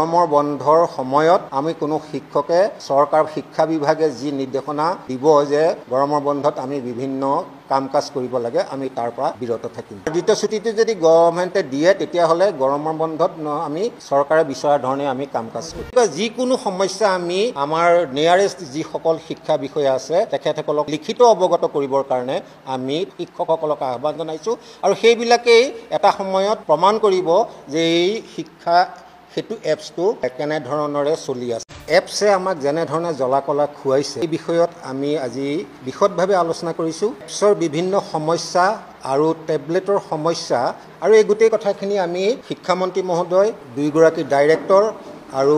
গৰমৰ বন্ধৰ সময়ত আমি কোনো শিক্ষকে চৰকাৰ শিক্ষা বিভাগে যি নিৰ্দেশনা দিব যে গৰমৰ বন্ধত আমি বিভিন্ন কাম কাজ কৰিব লাগে আমি তাৰ পৰা বিৰত থাকিম। দ্বিতীয় ছুটিটো যদি গভৰ্ণমেণ্টে দিয়ে তেতিয়াহ'লে গৰমৰ বন্ধত আমি চৰকাৰে বিচৰা ধৰণে আমি কাম কাজ কৰিম। যিকোনো সমস্যা আমি আমাৰ নিয়াৰেষ্ট যিসকল শিক্ষা বিষয়া আছে তেখেতসকলক লিখিত অৱগত কৰিবৰ কাৰণে আমি শিক্ষকসকলক আহ্বান জনাইছোঁ আৰু সেইবিলাকেই এটা সময়ত প্ৰমাণ কৰিব যে এই শিক্ষা সেতু এপছটো কেনেধৰণৰে চলি আছে। এপছে আমাক যেনেধৰণে জ্বলা-কলা খুৱাইছে এই বিষয়ত আমি আজি বিশদভাৱে আলোচনা কৰিছোঁ। এপছৰ বিভিন্ন সমস্যা আৰু টেবলেটৰ সমস্যা আৰু এই গোটেই কথাখিনি আমি শিক্ষামন্ত্ৰী মহোদয়, দুইগৰাকী ডাইৰেক্টৰ আৰু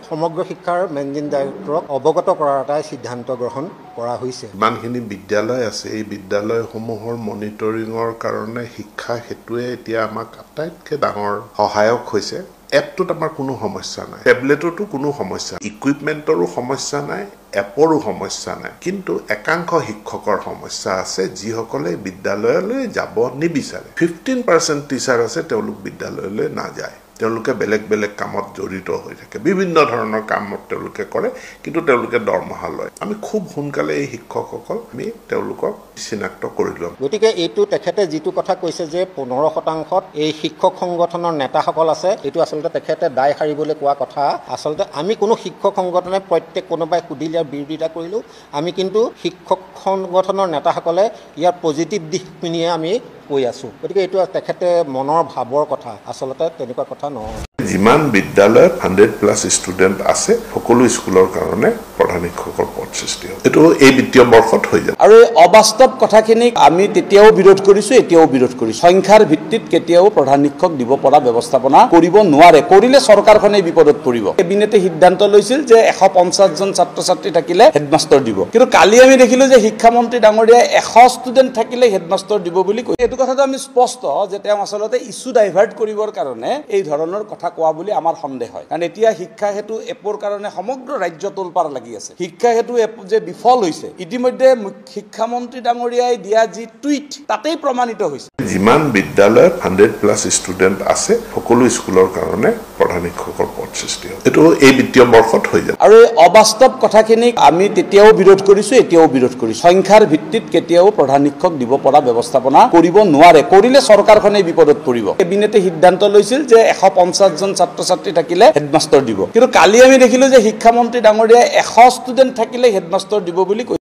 সমগ্ৰ শিক্ষাৰ মেনেজিং ডাইৰেক্টৰক অৱগত কৰাৰ এটা সিদ্ধান্ত গ্ৰহণ কৰা হৈছে। ইমানখিনি বিদ্যালয় আছে, এই বিদ্যালয়সমূহৰ মনিটৰিঙৰ কাৰণে শিক্ষা সেতুৱে এতিয়া আমাক আটাইতকৈ ডাঙৰ সহায়ক হৈছে। এপটোত আমাৰ কোনো সমস্যা নাই, টেবলেটতো কোনো সমস্যা, ইকুইপমেণ্টৰো সমস্যা নাই, এপৰো সমস্যা নাই, কিন্তু একাংশ শিক্ষকৰ সমস্যা আছে যিসকলে বিদ্যালয়লৈ যাব নিবিচাৰে। 15% টিচাৰ আছে তেওঁলোক বিদ্যালয়লৈ নাযায়, তেওঁলোকে বেলেগ বেলেগ কামত জড়িত হৈ থাকে, বিভিন্ন ধৰণৰ কামত তেওঁলোকে কৰে, কিন্তু তেওঁলোকে দৰমহা লয়। আমি খুব সোনকালে এই শিক্ষকসকল আমি তেওঁলোকক চিনাক্ত কৰি ল'ম। গতিকে এইটো তেখেতে যিটো কথা কৈছে যে 15% এই শিক্ষক সংগঠনৰ নেতাসকল আছে, এইটো আচলতে তেখেতে দায় সাৰিবলৈ কোৱা কথা। আচলতে আমি কোনো শিক্ষক সংগঠনে প্ৰত্যেক কোনোবাই সুধিলে বিৰোধিতা কৰিলোঁ, আমি কিন্তু শিক্ষক সংগঠনৰ নেতাসকলে ইয়াৰ পজিটিভ দিশখিনিয়ে আমি কৈ আছোঁ। গতিকে এইটো তেখেতে মনৰ ভাৱৰ কথা, আচলতে তেনেকুৱা কথা নহয়। যিমান বিদ্যালয়ত 100+ ষ্টুডেণ্ট আছে সকলো স্কুলৰ কাৰণে প্ৰধান শিক্ষকৰ পদ সৃষ্টি হ'ব। এইটো এই বিত্তীয় বৰ্ষত হৈ যাব। আৰু এই অবাস্তৱ কথাখিনিক আমি তেতিয়াও বিৰোধ কৰিছোঁ, এতিয়াও বিৰোধ কৰিছোঁ। সংখ্যাৰ ভিত্তিত কেতিয়াও প্ৰধান শিক্ষক দিব পৰা ব্যৱস্থাপনা কৰিব নোৱাৰে, কৰিলে চৰকাৰখনে বিপদত পৰিব। কেবিনেটে সিদ্ধান্ত লৈছিল যে 150জন ছাত্ৰ ছাত্ৰী থাকিলে হেডমাষ্টাৰ দিব, কিন্তু কালি আমি দেখিলোঁ যে শিক্ষামন্ত্ৰী ডাঙৰীয়াই 100 ষ্টুডেণ্ট থাকিলে হেডমাষ্টাৰ দিব বুলি কৈছে। এইটো কথাটো আমি স্পষ্ট যে তেওঁ আচলতে ইছ্যু ডাইভাৰ্ট কৰিবৰ কাৰণে এই ধৰণৰ কথা কোৱা বুলি আমাৰ সন্দেহ হয়। কাৰণ এতিয়া শিক্ষা সেতু এপৰ কাৰণে সমগ্ৰ ৰাজ্য তোলপাৰ লাগি আছে। শিক্ষা সেতু এপ যে বিফল হৈছে ইতিমধ্যে শিক্ষামন্ত্ৰী ডাঙৰীয়াই দিয়া যি টুইট তাতেই প্ৰমাণিত হৈছে। যিমান বিদ্যালয়ত 100+ ষ্টুডেণ্ট আছে সকলো স্কুলৰ কাৰণে প্ৰধান শিক্ষকৰ পদ সৃষ্টি হ'ব। এইটো এই বিত্তীয় বৰ্ষত হৈ যাব। আৰু এই অবাস্তৱ কথাখিনিক আমি তেতিয়াও বিৰোধ কৰিছোঁ, এতিয়াও বিৰোধ কৰিছোঁ। সংখ্যাৰ ভিত্তিত কেতিয়াও প্ৰধান শিক্ষক দিব পৰা ব্যৱস্থাপনা কৰিব নোৱাৰে, কৰিলে চৰকাৰখনে বিপদত পৰিব। কেবিনেটে সিদ্ধান্ত লৈছিল যে 150জন ছাত্ৰ ছাত্ৰী থাকিলে হেডমাষ্টাৰ দিব, কিন্তু কালি আমি দেখিলোঁ যে শিক্ষামন্ত্ৰী ডাঙৰীয়াই 100 ষ্টুডেণ্ট থাকিলে হেডমাষ্টাৰ দিব বুলি কৈছে।